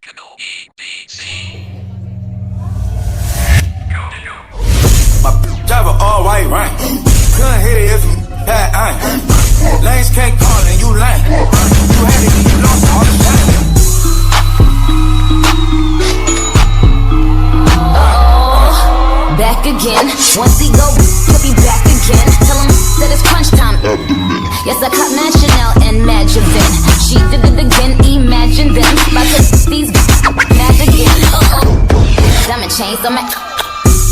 Techno EBC. My driver all white, right? Couldn't hit it if you had iron. Lanes can't call and you lame. You had it and you lost all the time. Back again. Once he go, he'll be back again. Tell him that it's crunch time. Yes, I caught Chanel and Magivin. She did it again. Imagine them. About to these mad again. Diamond chains on my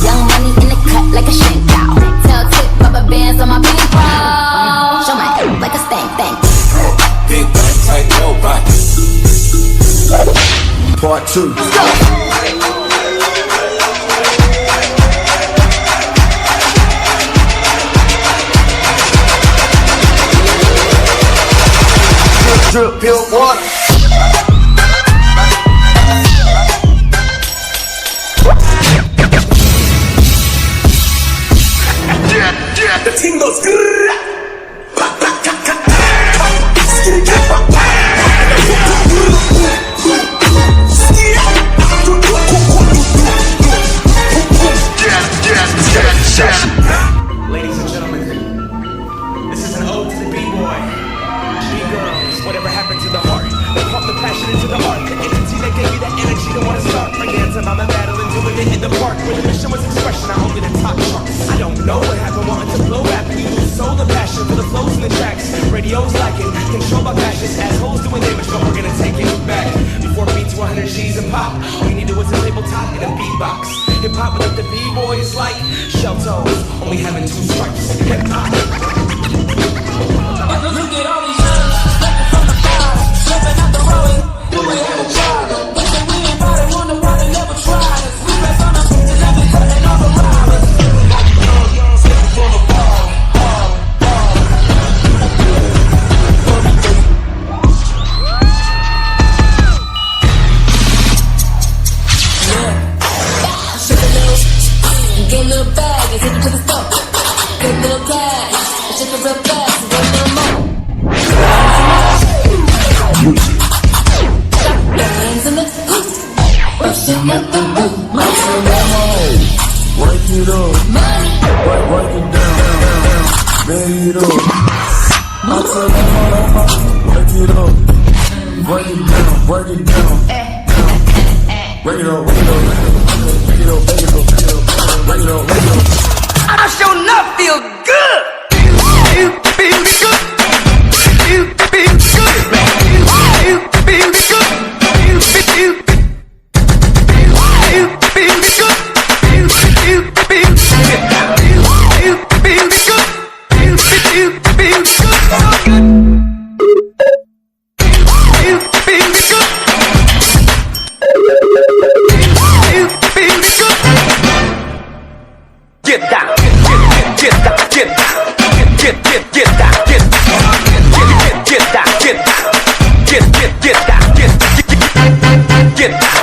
young money in the cut like a shank cow. Tell tip rubber bands on my bankroll. Show my like a stank thing. Big back, tight, low back. Part 2. Let's go. Drip, pure water. The team goes Ladies and gentlemen, this is an ode to the B-boy. B-girls, whatever happened to the heart? They pump the passion into the art. The entity that gave you that energy to want to start. Bring hands about the battle and doing it in the park. Where the mission was expression, I only the top charts. I don't know what happened, wanting to blow rap. We lose soul, the passion for the flows and the tracks. Radios like it, controlled by passions. Assholes doing damage, but we're gonna take it back. Before beat to 100 G's and pop. All you need to was a tabletop and a beatbox. Hip hop without the B-boy is like shell toes, only having 2 stripes. Hip hop. Look at all these young, stepping from the bottom, slipping out the road, do we have a job? We say we ain't about it, wonder why they never tried us. We press on us, and never cutting all the robbers. Stepping from the bottom, shake a little, get a little bag and take it to the store. Get a little cash, shake it real fast and get a little more. Bands in the house, rushing up the roof. Work it up, Money, work it down, lay it up. I tell them work it up, work it down, work it down. Work it up, work it up, work it up, work it up, work it up, work it up. I sure enough feel good. You feel good. You feel good. You feel good. You feel good. You feel good. You feel good. You feel good. You feel good. So good. You feel good. You feel good. Get down. Get down. Get down. Get down. Get down. Get down. Get down. Get down.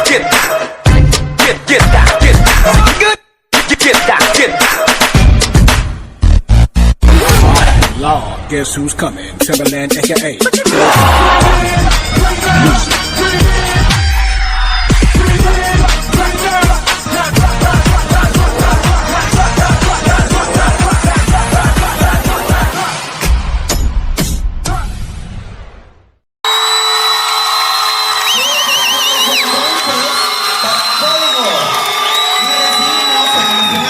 Get down. Get down. Good. Get down. Get down. Lord, guess who's coming? Timberland, aka.